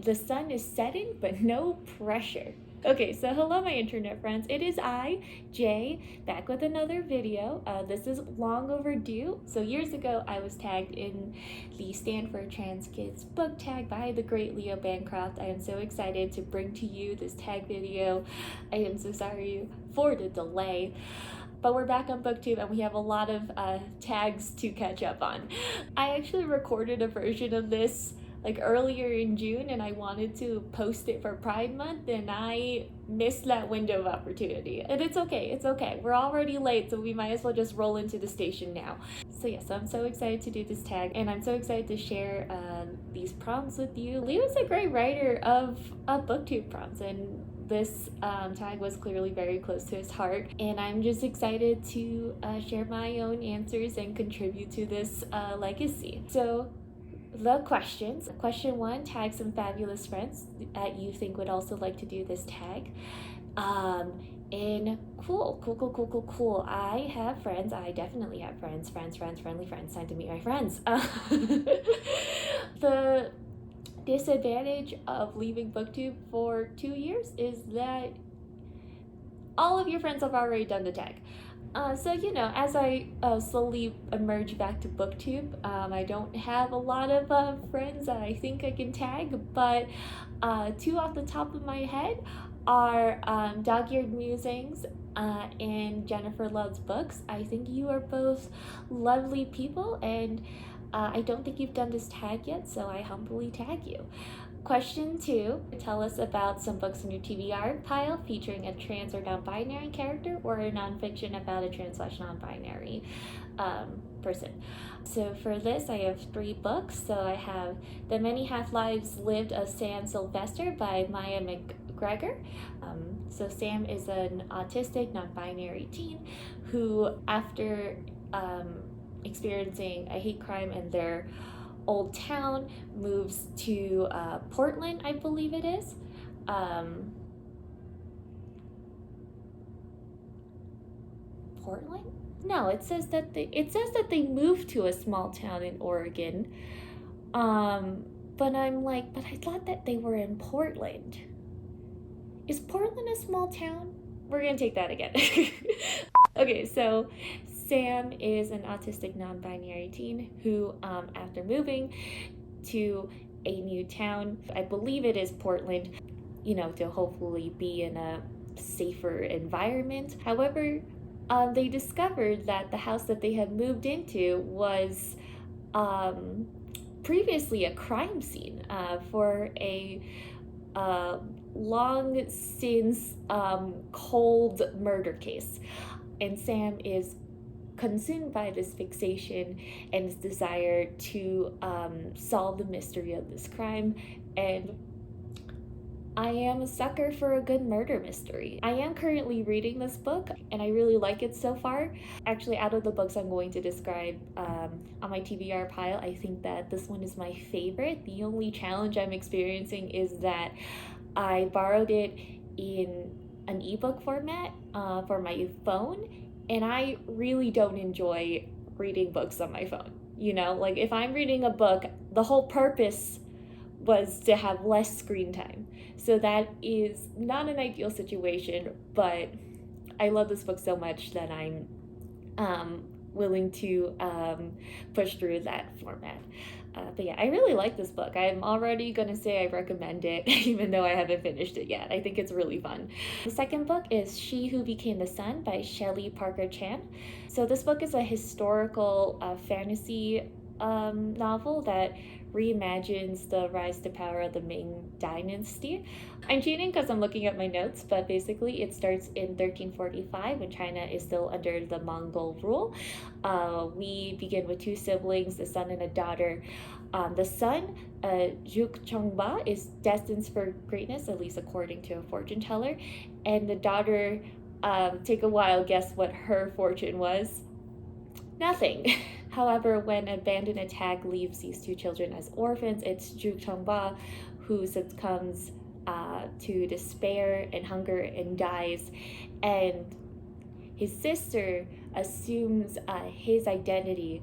The sun is setting, but no pressure. Okay, so hello my internet friends. It is I, Jay, back with another video. This is long overdue. So years ago, I was tagged in the Standwithtranskids book tag by the great Leo Bancroft. I am so excited to bring to you this tag video. I am so sorry for the delay. But we're back on BookTube and we have a lot of tags to catch up on. I actually recorded a version of this like earlier in June and I wanted to post it for Pride Month and I missed that window of opportunity. And it's okay, it's okay. We're already late, so we might as well just roll into the station now. So yes, I'm so excited to do this tag and I'm so excited to share these prompts with you. Leo's a great writer of BookTube prompts and this tag was clearly very close to his heart, and I'm just excited to share my own answers and contribute to this legacy. So the questions. Question 1, tag some fabulous friends that you think would also like to do this tag. And cool. I have friends. I definitely have friends, friendly friends. Time to meet my friends. The disadvantage of leaving BookTube for 2 years is that all of your friends have already done the tag. So, you know, as I slowly emerge back to BookTube, I don't have a lot of friends that I think I can tag, but 2 off the top of my head are Dog-Eared Musings and Jennifer Loves Books. I think you are both lovely people, and I don't think you've done this tag yet, so I humbly tag you. Question 2, tell us about some books in your TBR pile featuring a trans or non-binary character or a nonfiction about a trans/non-binary person. So for this, I have 3 books. So I have The Many Half-Lives Lived of Sam Sylvester by Maya MacGregor. So Sam is an autistic, non-binary teen who, after experiencing a hate crime in their old town, moves to Portland, I believe it is. Portland? No, it says that they moved to a small town in Oregon. But I'm like, but I thought that they were in Portland. Is Portland a small town? We're gonna take that again. Okay, so Sam is an autistic non-binary teen who, after moving to a new town, I believe it is Portland, you know, to hopefully be in a safer environment. However, they discovered that the house that they had moved into was previously a crime scene for a long since cold murder case. And Sam is consumed by this fixation and his desire to solve the mystery of this crime. And I am a sucker for a good murder mystery. I am currently reading this book and I really like it so far. Actually, out of the books I'm going to describe on my TBR pile, I think that this one is my favorite. The only challenge I'm experiencing is that I borrowed it in an ebook format for my phone, and I really don't enjoy reading books on my phone. You know, like if I'm reading a book, the whole purpose was to have less screen time. So that is not an ideal situation, but I love this book so much that I'm willing to push through that format. But yeah, I really like this book. I'm already gonna say I recommend it, even though I haven't finished it yet. I think it's really fun. The second book is She Who Became the Sun by Shelley Parker Chan. So this book is a historical fantasy novel that reimagines the rise to power of the Ming Dynasty. I'm cheating because I'm looking at my notes, but basically it starts in 1345 when China is still under the Mongol rule. We begin with 2 siblings, a son and a daughter. The son, Juk Chongba, is destined for greatness, at least according to a fortune teller. And the daughter, take a wild guess what her fortune was. Nothing. However, when a bandit attack leaves these 2 children as orphans, it's Juk Chongba who succumbs to despair and hunger and dies. And his sister assumes his identity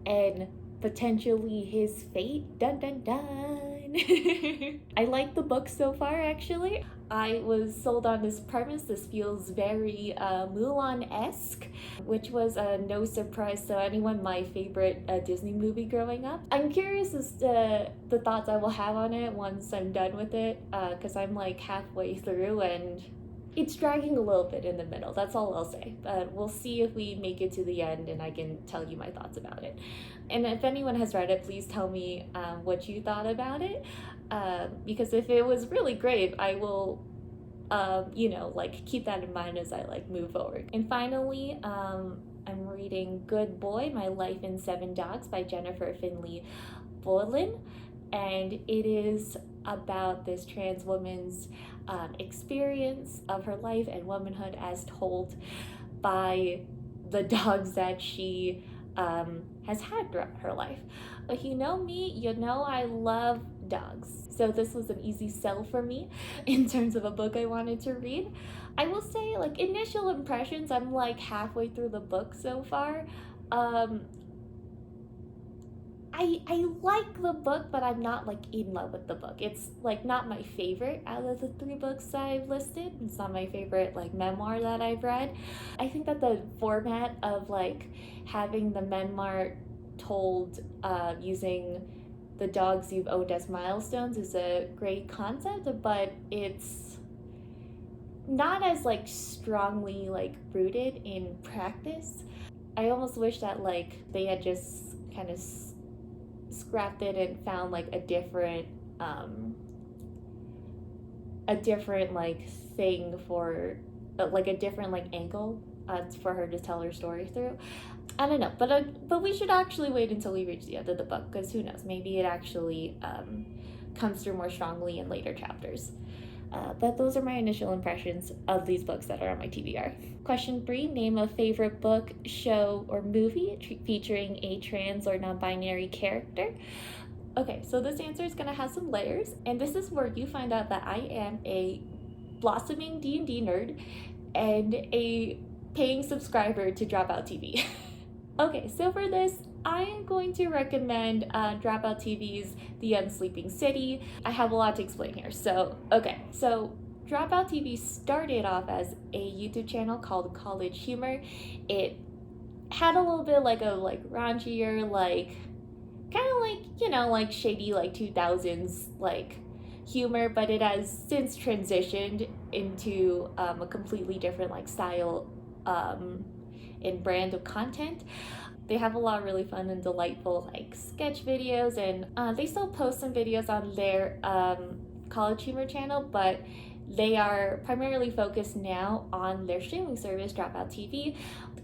and potentially his fate. Dun dun dun. Cerulean. I like the book so far, actually. I was sold on this premise. This feels very Mulan-esque, which was no surprise to anyone, my favorite Disney movie growing up. I'm curious as to the thoughts I will have on it once I'm done with it, because I'm like halfway through and it's dragging a little bit in the middle. That's all I'll say. But we'll see if we make it to the end and I can tell you my thoughts about it. And if anyone has read it, please tell me what you thought about it. Because if it was really great, I will, keep that in mind as I move forward. And finally, I'm reading Good Boy, My Life in 7 Dogs by Jennifer Finney Boylan. And it is about this trans woman's experience of her life and womanhood as told by the dogs that she has had throughout her life. If you know me, you know I love dogs. So this was an easy sell for me in terms of a book I wanted to read. I will say, initial impressions, I'm halfway through the book so far. I like the book, but I'm not in love with the book. It's not my favorite out of the 3 books I've listed. It's not my favorite memoir that I've read. I think that the format of having the memoir told using the dogs you've owned as milestones is a great concept, but it's not as strongly rooted in practice. I almost wish that they had just kind of scrapped it and found a different thing for a different angle for her to tell her story through. I don't know, but we should actually wait until we reach the end of the book, because who knows, maybe it actually comes through more strongly in later chapters. But those are my initial impressions of these books that are on my TBR. Question 3, name a favorite book, show, or movie featuring a trans or non-binary character. Okay, so this answer is going to have some layers, and this is where you find out that I am a blossoming D&D nerd and a paying subscriber to Dropout TV. Okay, so for this, I am going to recommend Dropout TV's The Unsleeping City. I have a lot to explain here. So Dropout TV started off as a YouTube channel called College Humor. It had a little bit a raunchier, kind of shady 2000s humor, but it has since transitioned into a completely different style and brand of content. They have a lot of really fun and delightful sketch videos, and they still post some videos on their College Humor channel, but they are primarily focused now on their streaming service, Dropout TV.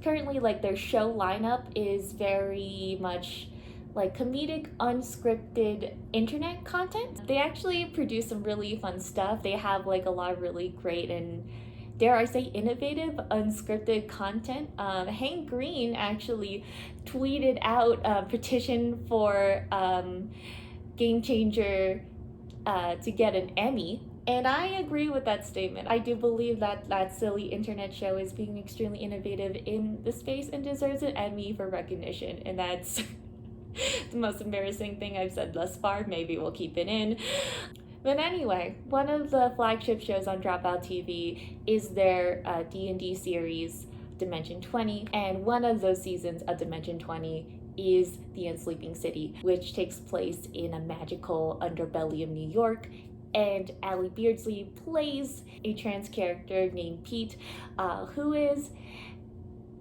Currently, their show lineup is very much comedic, unscripted internet content. They actually produce some really fun stuff. They have a lot of really great and, dare I say, innovative, unscripted content. Hank Green actually tweeted out a petition for Game Changer to get an Emmy. And I agree with that statement. I do believe that that silly internet show is being extremely innovative in the space and deserves an Emmy for recognition. And that's the most embarrassing thing I've said thus far. Maybe we'll keep it in. But anyway, one of the flagship shows on Dropout TV is their D&D series, Dimension 20, and one of those seasons of Dimension 20 is The Unsleeping City, which takes place in a magical underbelly of New York, and Allie Beardsley plays a trans character named Pete, who is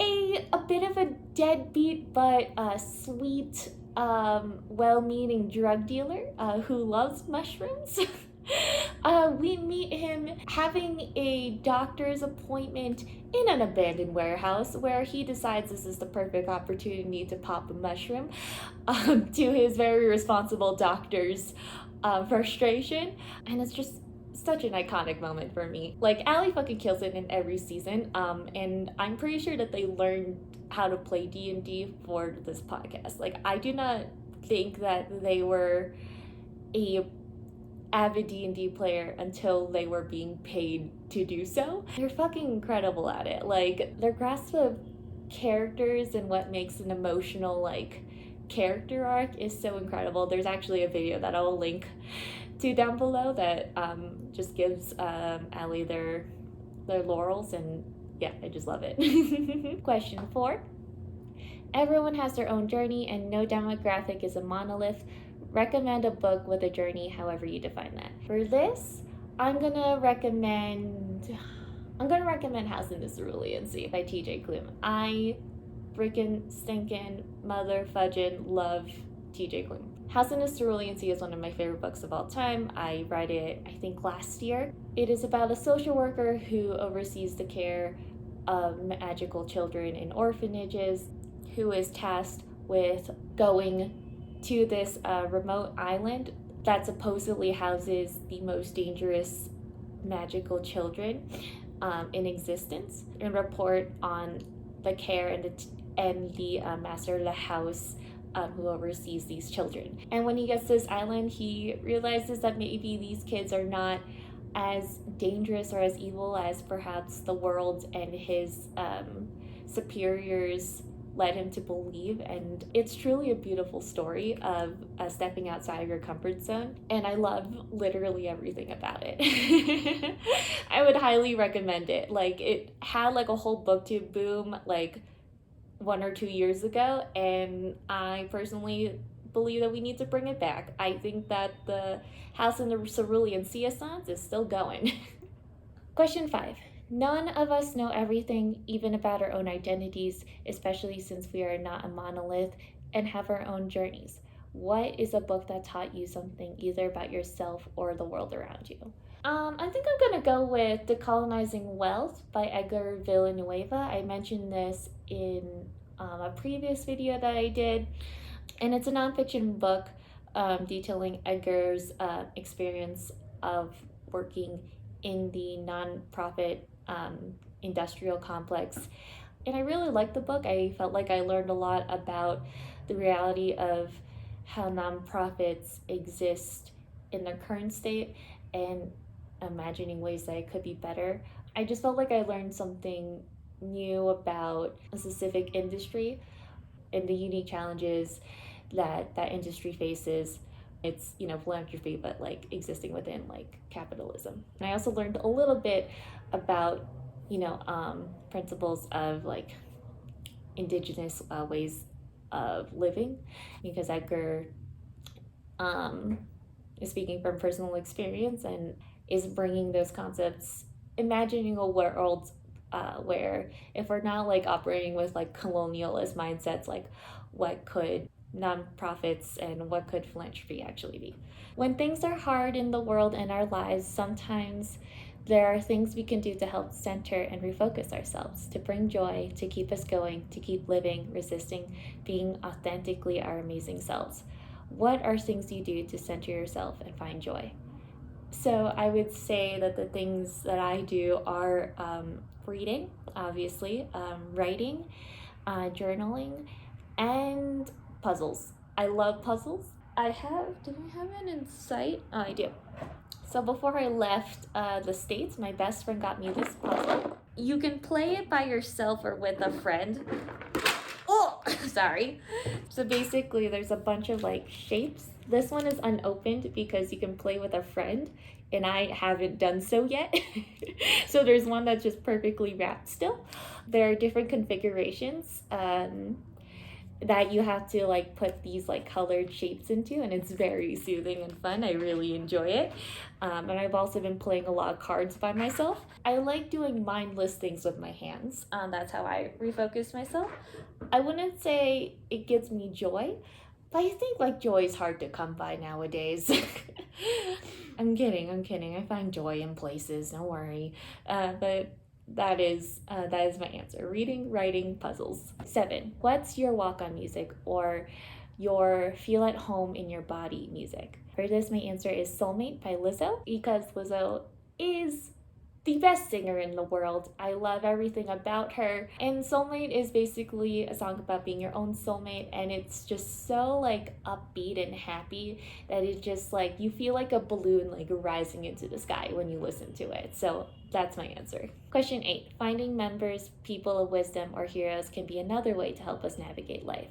a bit of a deadbeat but sweet, well-meaning drug dealer who loves mushrooms. We meet him having a doctor's appointment in an abandoned warehouse where he decides this is the perfect opportunity to pop a mushroom, to his very responsible doctor's frustration. And it's just such an iconic moment for me. Allie fucking kills it in every season, and I'm pretty sure that they learned how to play D&D for this podcast. I do not think that they were a avid D&D player until they were being paid to do so. They're fucking incredible at it. Their grasp of characters and what makes an emotional character arc is so incredible. There's actually a video that I'll link to down below that just gives Ellie their laurels, and yeah, I just love it. Question 4. Everyone has their own journey and no demographic is a monolith. Recommend a book with a journey, however you define that. For this, I'm gonna recommend House in the Cerulean Sea by TJ Klune. I freaking stinking mother fudgin' love TJ Klune. House in the Cerulean Sea is one of my favorite books of all time. I read it, I think, last year. It is about a social worker who oversees the care of magical children in orphanages, who is tasked with going to this remote island that supposedly houses the most dangerous magical children in existence, and report on the care and the master of the house who oversees these children. And when he gets to this island, he realizes that maybe these kids are not as dangerous or as evil as perhaps the world and his superiors led him to believe. And it's truly a beautiful story of stepping outside of your comfort zone, and I love literally everything about it. I would highly recommend it. Like, it had like a whole booktube boom like 1 or 2 years ago, and I personally believe that we need to bring it back. I think that the House in the Cerulean Sea is still going. Question 5. None of us know everything, even about our own identities, especially since we are not a monolith and have our own journeys. What is a book that taught you something, either about yourself or the world around you? I think I'm gonna go with Decolonizing Wealth by Edgar Villanueva. I mentioned this in a previous video that I did, and it's a nonfiction book detailing Edgar's experience of working in the nonprofit industrial complex. And I really liked the book. I felt like I learned a lot about the reality of how nonprofits exist in their current state and imagining ways that it could be better. I just felt like I learned something new about a specific industry and the unique challenges that that industry faces. It's, philanthropy, but like existing within like capitalism. And I also learned a little bit about, principles of like indigenous ways of living, because Edgar is speaking from personal experience and is bringing those concepts, imagining a world where if we're not like operating with like colonialist mindsets, like what could nonprofits and what could philanthropy actually be? When things are hard in the world and our lives, sometimes there are things we can do to help center and refocus ourselves, to bring joy, to keep us going, to keep living, resisting, being authentically our amazing selves. What are things you do to center yourself and find joy? So I would say that the things that I do are reading, obviously, writing, journaling, and puzzles. I love puzzles. Do I have it in sight? Oh, I do. So before I left the States, my best friend got me this puzzle. You can play it by yourself or with a friend. Oh, sorry. So basically there's a bunch of like shapes. This one is unopened because you can play with a friend, and I haven't done so yet. So there's one that's just perfectly wrapped still. There are different configurations that you have to like put these like colored shapes into, and it's very soothing and fun. I really enjoy it. And I've also been playing a lot of cards by myself. I like doing mindless things with my hands. That's how I refocus myself. I wouldn't say it gives me joy, but I think like joy is hard to come by nowadays. I'm kidding. I find joy in places, don't worry. But that is my answer. Reading, writing, puzzles. 7. What's your walk-on music or your feel at home in your body music? For this, my answer is Soulmate by Lizzo, because Lizzo is the best singer in the world. I love everything about her. And Soulmate is basically a song about being your own soulmate, and it's just so like upbeat and happy that it just like you feel like a balloon like rising into the sky when you listen to it. So that's my answer. Question 8. Finding members, people of wisdom, or heroes can be another way to help us navigate life.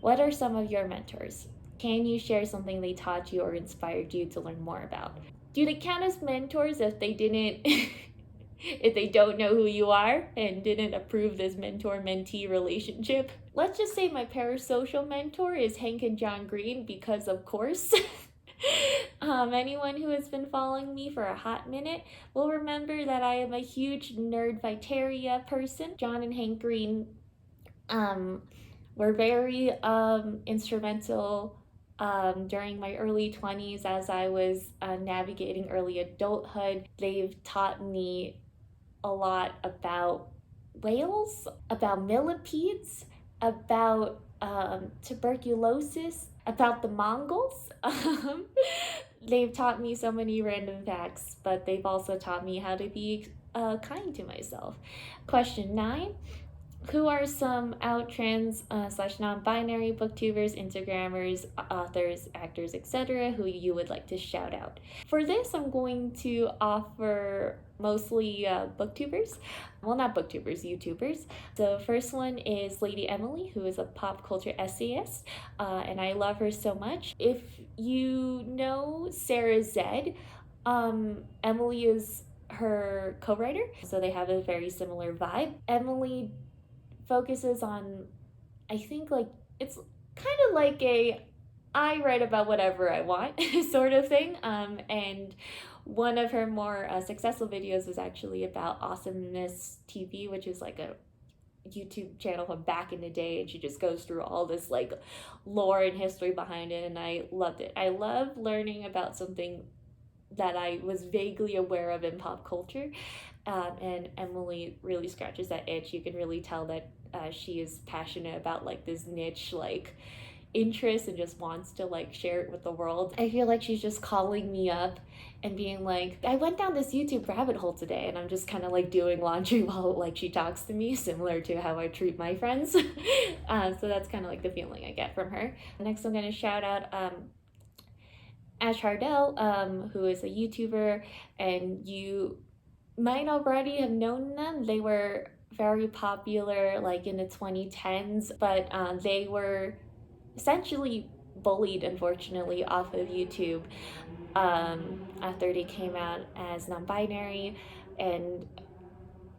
What are some of your mentors? Can you share something they taught you or inspired you to learn more about? Do they count as mentors if they didn't if they don't know who you are and didn't approve this mentor-mentee relationship? Let's just say my parasocial mentor is Hank and John Green, because of course. Anyone who has been following me for a hot minute will remember that I am a huge Nerdviteria person. John and Hank Green were very instrumental during my early 20s as I was navigating early adulthood. They've taught me a lot about whales, about millipedes, about tuberculosis, about the Mongols. They've taught me so many random facts, but they've also taught me how to be kind to myself. Question 9. Who are some out trans / non-binary booktubers, Instagrammers, authors, actors, etc. who you would like to shout out? For this, I'm going to offer mostly booktubers. Well, not booktubers, YouTubers. The first one is Lady Emily, who is a pop culture essayist, and I love her so much. If you know Sarah Zed, Emily is her co-writer, so they have a very similar vibe. Emily focuses on, I think, like, it's kind of like a I write about whatever I want sort of thing. And one of her more successful videos was actually about Awesomeness TV, which is like a YouTube channel from back in the day, and she just goes through all this like lore and history behind it, and I loved it. I love learning about something that I was vaguely aware of in pop culture. And Emily really scratches that itch. You can really tell that she is passionate about like this niche like interest and just wants to like share it with the world. I feel like she's just calling me up and being like, I went down this YouTube rabbit hole today, and I'm just kind of like doing laundry while like she talks to me, similar to how I treat my friends. So that's kind of like the feeling I get from her. Next, I'm going to shout out Ash Hardell, who is a YouTuber, and you might already have known them. They were very popular like in the 2010s, but they were essentially bullied, unfortunately, off of YouTube after they came out as non-binary, and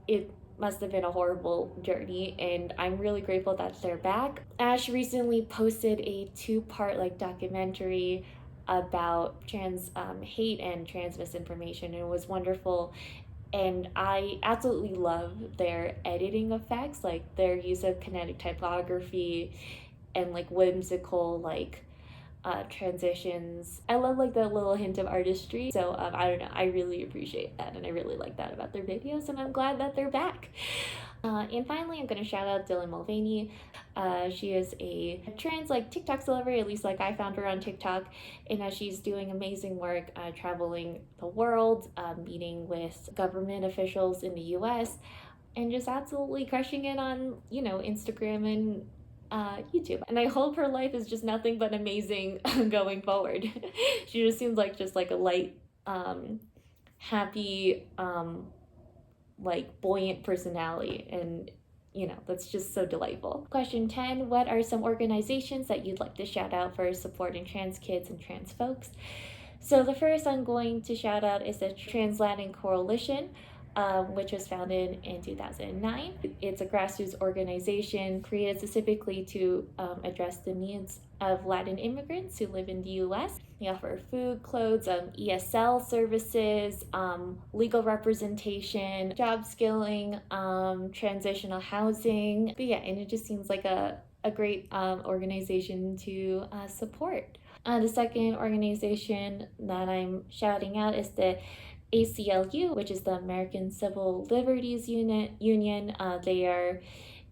it must have been a horrible journey, and I'm really grateful that they're back. Ash recently posted a 2-part like documentary about trans hate and trans misinformation, and it was wonderful. And I absolutely love their editing effects, like their use of kinetic typography and like whimsical like transitions. I love like the little hint of artistry. So I don't know, I really appreciate that, and I really like that about their videos, and I'm glad that they're back. And finally, I'm going to shout out Dylan Mulvaney. She is a trans like TikTok celebrity, at least like I found her on TikTok, and she's doing amazing work traveling the world, meeting with government officials in the US, and just absolutely crushing it on, you know, Instagram and YouTube. And I hope her life is just nothing but amazing going forward. She just seems like just like a light, happy, like buoyant personality, and you know, that's just so delightful. Question 10, what are some organizations that you'd like to shout out for supporting trans kids and trans folks? So the first I'm going to shout out is the Trans-Latin Coalition, which was founded in 2009. It's a grassroots organization created specifically to address the needs of Latin immigrants who live in the US. They offer food, clothes, ESL services, legal representation, job skilling, transitional housing. But yeah, and it just seems like a great organization to support. The second organization that I'm shouting out is the ACLU, which is the American Civil Liberties Union. They are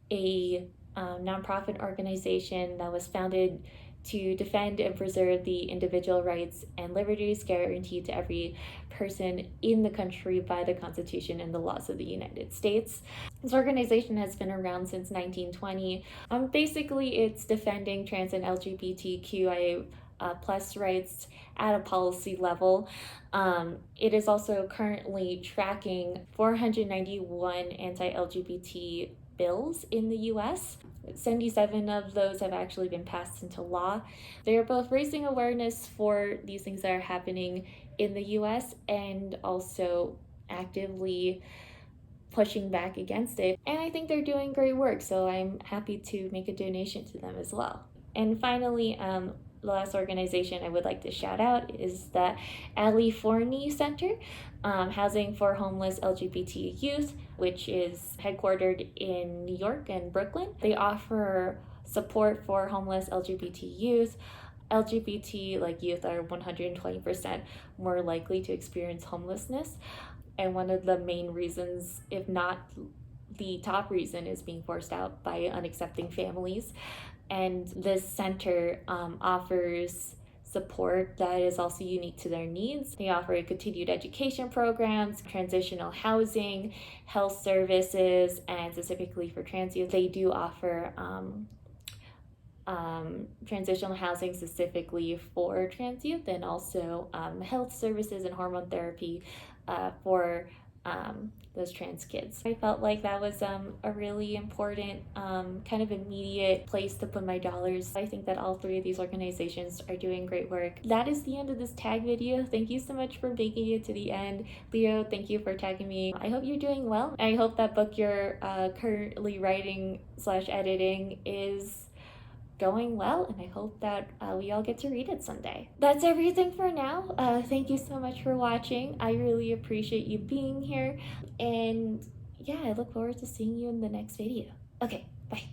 a nonprofit organization that was founded to defend and preserve the individual rights and liberties guaranteed to every person in the country by the Constitution and the laws of the United States. This organization has been around since 1920. Basically, it's defending trans and LGBTQIA plus rights at a policy level. It is also currently tracking 491 anti-LGBT bills in the US. 77 of those have actually been passed into law. They are both raising awareness for these things that are happening in the US and also actively pushing back against it. And I think they're doing great work, so I'm happy to make a donation to them as well. And finally, the last organization I would like to shout out is the Ali Forney Center, Housing for Homeless LGBT Youth, which is headquartered in New York and Brooklyn. They offer support for homeless LGBT youth. LGBT youth are 120% more likely to experience homelessness. And one of the main reasons, if not the top reason, is being forced out by unaccepting families. And this center offers support that is also unique to their needs. They offer continued education programs, transitional housing, health services, and specifically for trans youth, they do offer transitional housing specifically for trans youth, and also health services and hormone therapy for those trans kids. I felt like that was a really important kind of immediate place to put my dollars. I think that all three of these organizations are doing great work. That is the end of this tag video. Thank you so much for making it to the end. Leo, thank you for tagging me. I hope you're doing well. I hope that book you're currently writing / editing is going well, and I hope that we all get to read it someday. That's everything for now. Thank you so much for watching. I really appreciate you being here, and yeah, I look forward to seeing you in the next video. Okay, bye.